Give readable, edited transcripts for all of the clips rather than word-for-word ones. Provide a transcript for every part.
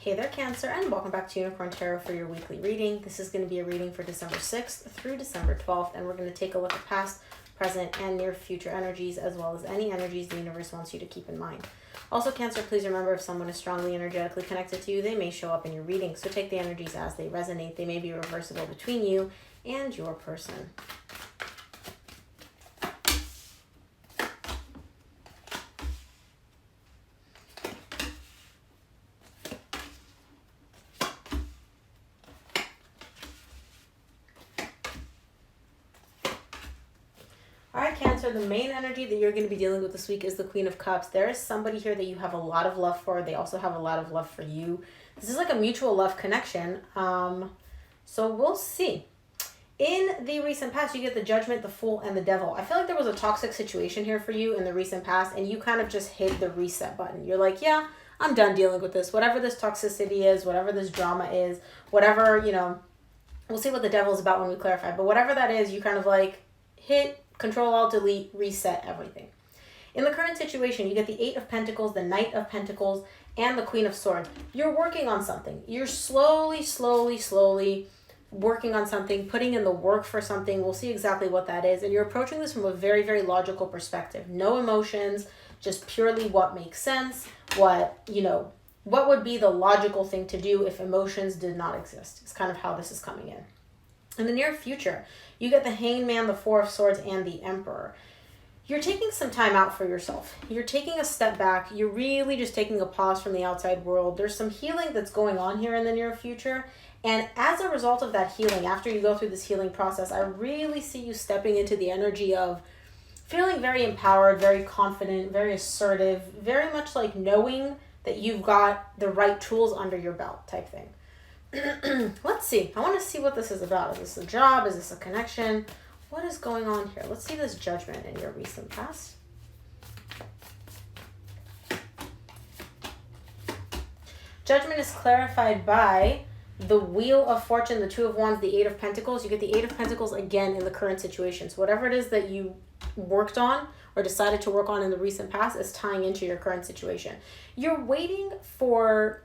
Hey there, Cancer, and welcome back to Unicorn Tarot for your weekly reading. This is going to be a reading for December 6th through December 12th, and we're going to take a look at past, present, and near future energies, as well as any energies the universe wants you to keep in mind. Also, Cancer, please remember if someone is strongly energetically connected to you, they may show up in your reading, so take the energies as they resonate. They may be reversible between you and your person. Alright, Cancer, the main energy that you're going to be dealing with this week is the Queen of Cups. There is somebody here that you have a lot of love for. They also have a lot of love for you. This is like a mutual love connection. So we'll see. In the recent past, you get the Judgment, the Fool, and the Devil. I feel like there was a toxic situation here for you in the recent past, and you kind of just hit the reset button. You're like, yeah, I'm done dealing with this. Whatever this toxicity is, whatever this drama is, whatever, we'll see what the Devil's about when we clarify. But whatever that is, you kind of like hit Control, Alt, Delete, reset everything. In the current situation, you get the Eight of Pentacles, the Knight of Pentacles, and the Queen of Swords. You're working on something. You're slowly working on something, putting in the work for something. We'll see exactly what that is. And you're approaching this from a very, very logical perspective. No emotions, just purely what makes sense, what would be the logical thing to do if emotions did not exist. It's kind of how this is coming in. In the near future, you get the Hangman, the Four of Swords, and the Emperor. You're taking some time out for yourself. You're taking a step back. You're really just taking a pause from the outside world. There's some healing that's going on here in the near future. And as a result of that healing, after you go through this healing process, I really see you stepping into the energy of feeling very empowered, very confident, very assertive, very much like knowing that you've got the right tools under your belt type thing. Let's see. I want to see what this is about. Is this a job? Is this a connection? What is going on here? Let's see this Judgment in your recent past. Judgment is clarified by the Wheel of Fortune, the Two of Wands, the Eight of Pentacles. You get the Eight of Pentacles again in the current situation. So whatever it is that you worked on or decided to work on in the recent past is tying into your current situation. You're waiting for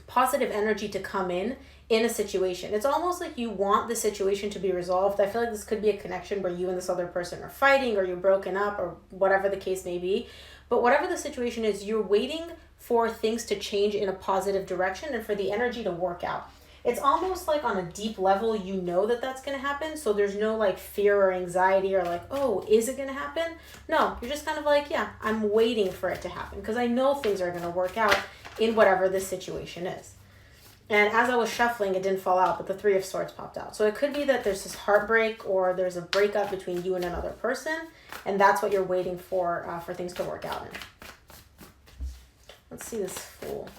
positive energy to come in a situation. It's almost like you want the situation to be resolved. I feel like this could be a connection where you and this other person are fighting, or you're broken up, or whatever the case may be. But whatever the situation is, you're waiting for things to change in a positive direction and for the energy to work out. It's almost like on a deep level, you know that that's going to happen. So there's no like fear or anxiety or like, oh, is it going to happen? No, you're just kind of like, yeah, I'm waiting for it to happen because I know things are going to work out in whatever this situation is. And as I was shuffling, it didn't fall out, but the Three of Swords popped out. So it could be that there's this heartbreak or there's a breakup between you and another person, and that's what you're waiting for things to work out in. Let's see this Fool.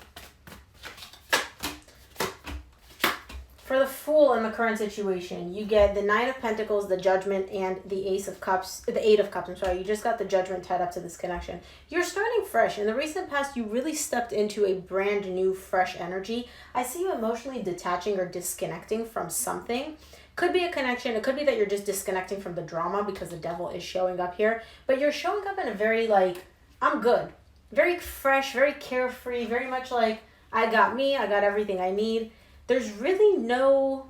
For the Fool in the current situation, you get the Nine of Pentacles, the Judgment, and the Eight of Cups. I'm sorry. You just got the Judgment tied up to this connection. You're starting fresh. In the recent past, you really stepped into a brand new, fresh energy. I see you emotionally detaching or disconnecting from something. Could be a connection. It could be that you're just disconnecting from the drama because the Devil is showing up here. But you're showing up in a very like, I'm good. Very fresh, very carefree, very much like, I got me, I got everything I need. There's really no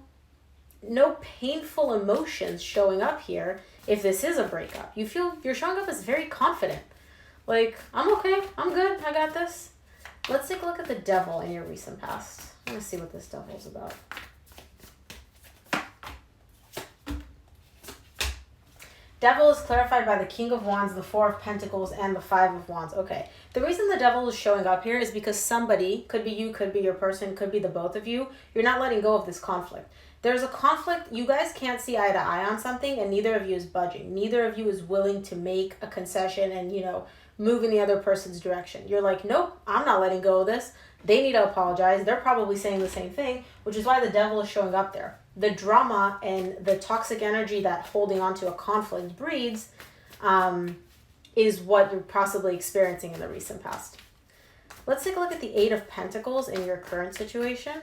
painful emotions showing up here if this is a breakup. You feel you're showing up as very confident. Like, I'm okay, I'm good, I got this. Let's take a look at the Devil in your recent past. I want to see what this Devil's about. Devil is clarified by the King of Wands, the Four of Pentacles, and the Five of Wands. Okay. The reason the Devil is showing up here is because somebody, could be you, could be your person, could be the both of you, you're not letting go of this conflict. There's a conflict. You guys can't see eye to eye on something, and neither of you is budging. Neither of you is willing to make a concession and, move in the other person's direction. You're like, nope, I'm not letting go of this. They need to apologize. They're probably saying the same thing, which is why the Devil is showing up there. The drama and the toxic energy that holding on to a conflict breeds is what you're possibly experiencing in the recent past. Let's take a look at the Eight of Pentacles in your current situation.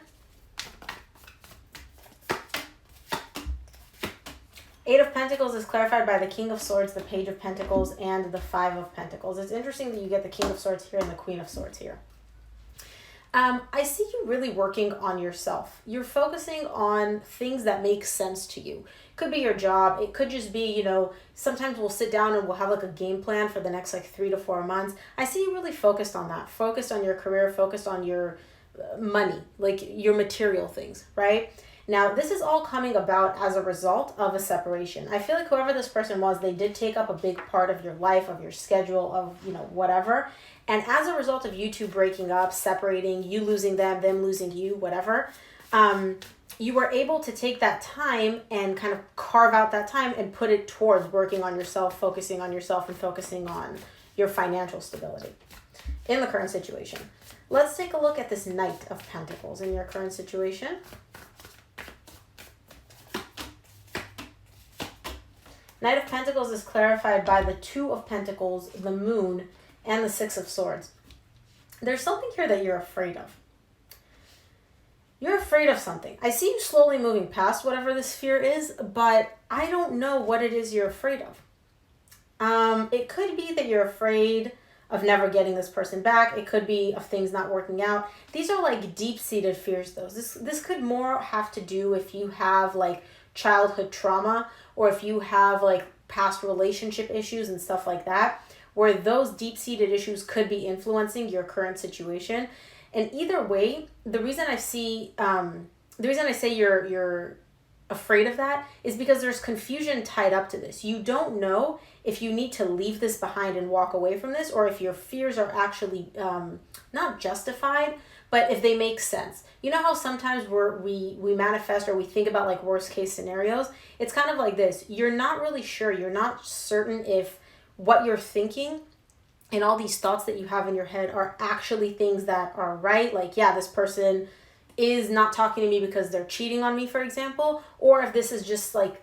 Eight of Pentacles is clarified by the King of Swords, the Page of Pentacles, and the Five of Pentacles. It's interesting that you get the King of Swords here and the Queen of Swords here. I see you really working on yourself. You're focusing on things that make sense to you. Could be your job. It could just be, you know, sometimes we'll sit down and we'll have like a game plan for the next like 3 to 4 months. I see you really focused on that, focused on your career, focused on your money, like your material things, right? Now, this is all coming about as a result of a separation. I feel like whoever this person was, they did take up a big part of your life, of your schedule, of, you know, whatever. And as a result of you two breaking up, separating, you losing them losing you, whatever, you were able to take that time and kind of carve out that time and put it towards working on yourself, focusing on yourself, and focusing on your financial stability in the current situation. Let's take a look at this Knight of Pentacles in your current situation. Knight of Pentacles is clarified by the Two of Pentacles, the Moon, and the Six of Swords. There's something here that you're afraid of. You're afraid of something. I see you slowly moving past whatever this fear is, but I don't know what it is you're afraid of. It could be that you're afraid of never getting this person back. It could be of things not working out. These are like deep-seated fears, though. This could more have to do if you have like childhood trauma, or if you have like past relationship issues and stuff like that, where those deep-seated issues could be influencing your current situation. And either way, the reason I say you're afraid of that is because there's confusion tied up to this. You don't know if you need to leave this behind and walk away from this, or if your fears are actually not justified, but if they make sense. You know how sometimes we manifest or we think about like worst case scenarios? It's kind of like this. You're not really sure. You're not certain if what you're thinking and all these thoughts that you have in your head are actually things that are right. Like, yeah, this person is not talking to me because they're cheating on me, for example, or if this is just like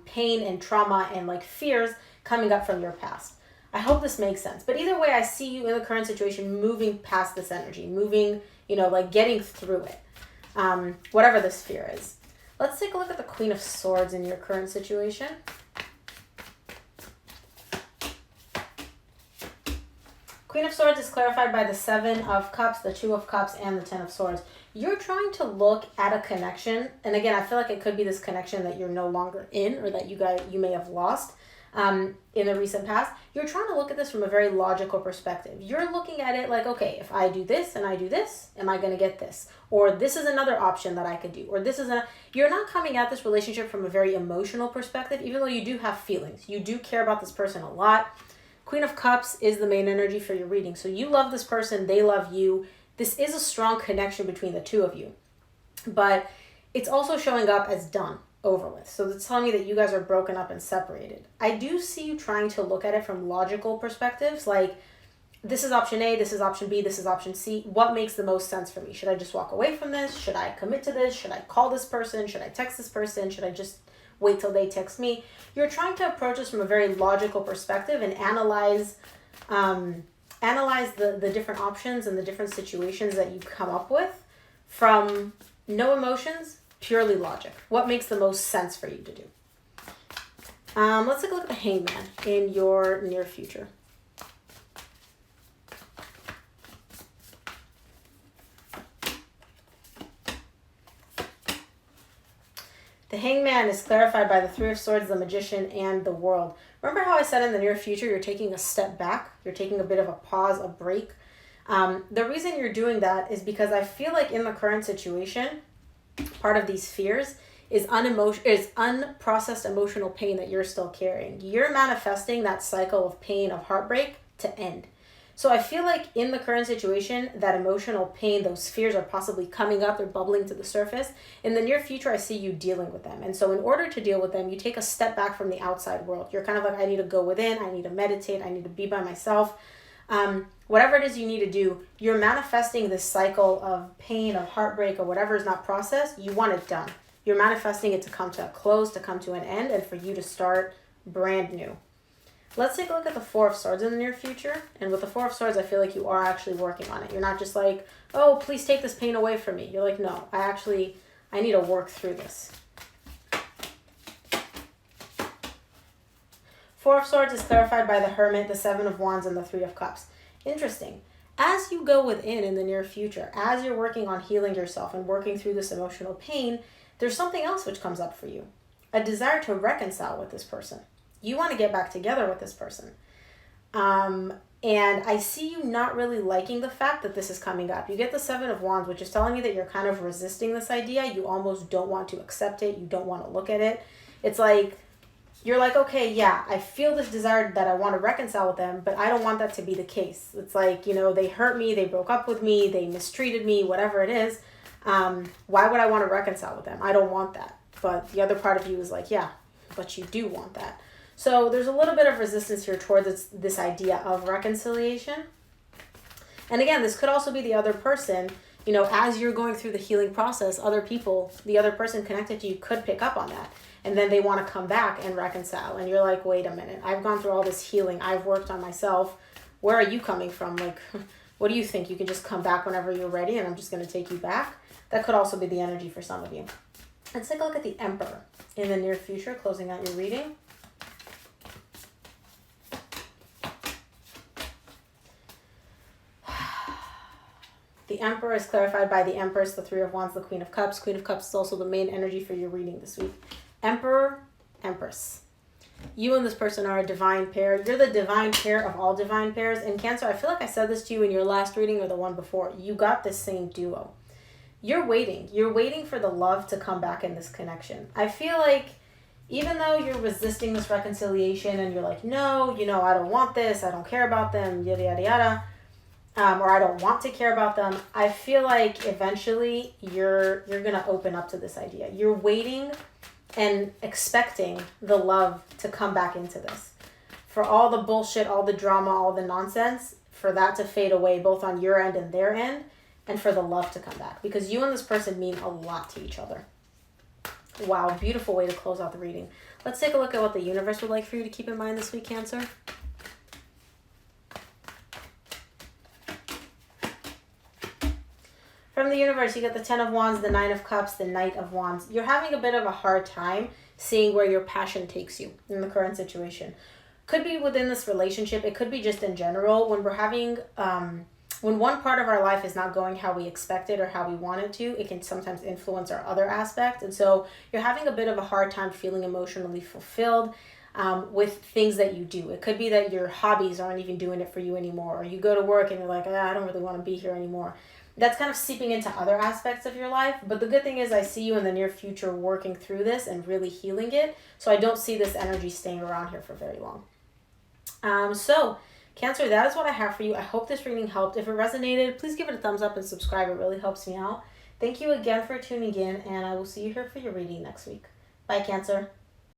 pain and trauma and like fears coming up from your past. I hope this makes sense. But either way, I see you in the current situation moving past this energy, moving, you know, like getting through it, whatever this fear is. Let's take a look at the Queen of Swords in your current situation. Queen of Swords is clarified by the Seven of Cups, the Two of Cups, and the Ten of Swords. You're trying to look at a connection, and again, I feel like it could be this connection that you're no longer in, or that you may have lost in the recent past. You're trying to look at this from a very logical perspective. You're looking at it like, okay, if I do this and I do this, am I going to get this? Or this is another option that I could do. Or you're not coming at this relationship from a very emotional perspective, even though you do have feelings. You do care about this person a lot. Queen of Cups is the main energy for your reading. So you love this person, they love you. This is a strong connection between the two of you. But it's also showing up as done, over with. So it's telling me that you guys are broken up and separated. I do see you trying to look at it from logical perspectives, like this is option A, this is option B, this is option C. What makes the most sense for me? Should I just walk away from this? Should I commit to this? Should I call this person? Should I text this person? Should I just wait till they text me? You're trying to approach this from a very logical perspective and analyze the different options and the different situations that you come up with from no emotions, purely logic. What makes the most sense for you to do? Let's take a look at the Hangman in your near future. The Hangman is clarified by the Three of Swords, the Magician, and the World. Remember how I said in the near future, you're taking a step back? You're taking a bit of a pause, a break. The reason you're doing that is because I feel like in the current situation, part of these fears is unprocessed emotional pain that you're still carrying. You're manifesting that cycle of pain, of heartbreak to end. So I feel like in the current situation, that emotional pain, those fears are possibly coming up, they're bubbling to the surface. In the near future, I see you dealing with them. And so in order to deal with them, you take a step back from the outside world. You're kind of like, I need to go within, I need to meditate, I need to be by myself. Whatever it is you need to do, you're manifesting this cycle of pain, of heartbreak, or whatever is not processed. You want it done. You're manifesting it to come to a close, to come to an end, and for you to start brand new. Let's take a look at the Four of Swords in the near future. And with the Four of Swords, I feel like you are actually working on it. You're not just like, oh, please take this pain away from me. You're like, no, I need to work through this. Four of Swords is clarified by the Hermit, the Seven of Wands, and the Three of Cups. Interesting. As you go within in the near future, as you're working on healing yourself and working through this emotional pain, there's something else which comes up for you. A desire to reconcile with this person. You want to get back together with this person. And I see you not really liking the fact that this is coming up. You get the Seven of Wands, which is telling me that you're kind of resisting this idea. You almost don't want to accept it. You don't want to look at it. It's like, you're like, okay, yeah, I feel this desire that I want to reconcile with them, but I don't want that to be the case. It's like, you know, they hurt me, they broke up with me, they mistreated me, whatever it is. Why would I want to reconcile with them? I don't want that. But the other part of you is like, yeah, but you do want that. So there's a little bit of resistance here towards this idea of reconciliation. And again, this could also be the other person. You know, as you're going through the healing process, other people, the other person connected to you could pick up on that. And then they want to come back and reconcile. And you're like, wait a minute, I've gone through all this healing. I've worked on myself. Where are you coming from? Like, what do you think? You can just come back whenever you're ready and I'm just going to take you back? That could also be the energy for some of you. Let's take a look at the Emperor in the near future, closing out your reading. The Emperor is clarified by the Empress, the Three of Wands, the Queen of Cups. Queen of Cups is also the main energy for your reading this week. Emperor, Empress. You and this person are a divine pair. You're the divine pair of all divine pairs. And Cancer, I feel like I said this to you in your last reading or the one before. You got this same duo. You're waiting. You're waiting for the love to come back in this connection. I feel like even though you're resisting this reconciliation and you're like, no, you know, I don't want this. I don't care about them, yada, yada, yada. Or I don't want to care about them. I feel like eventually you're going to open up to this idea. You're waiting and expecting the love to come back into this. For all the bullshit, all the drama, all the nonsense, for that to fade away both on your end and their end, and for the love to come back. Because you and this person mean a lot to each other. Wow, beautiful way to close out the reading. Let's take a look at what the universe would like for you to keep in mind this week, Cancer. From the universe, you get the Ten of Wands, the Nine of Cups, the Knight of Wands. You're having a bit of a hard time seeing where your passion takes you in the current situation. Could be within this relationship. It could be just in general. When we're having, when one part of our life is not going how we expected or how we want it to, it can sometimes influence our other aspect. And so you're having a bit of a hard time feeling emotionally fulfilled with things that you do. It could be that your hobbies aren't even doing it for you anymore. Or you go to work and you're like, I don't really want to be here anymore. That's kind of seeping into other aspects of your life. But the good thing is I see you in the near future working through this and really healing it. So I don't see this energy staying around here for very long. So Cancer, that is what I have for you. I hope this reading helped. If it resonated, please give it a thumbs up and subscribe. It really helps me out. Thank you again for tuning in, and I will see you here for your reading next week. Bye, Cancer.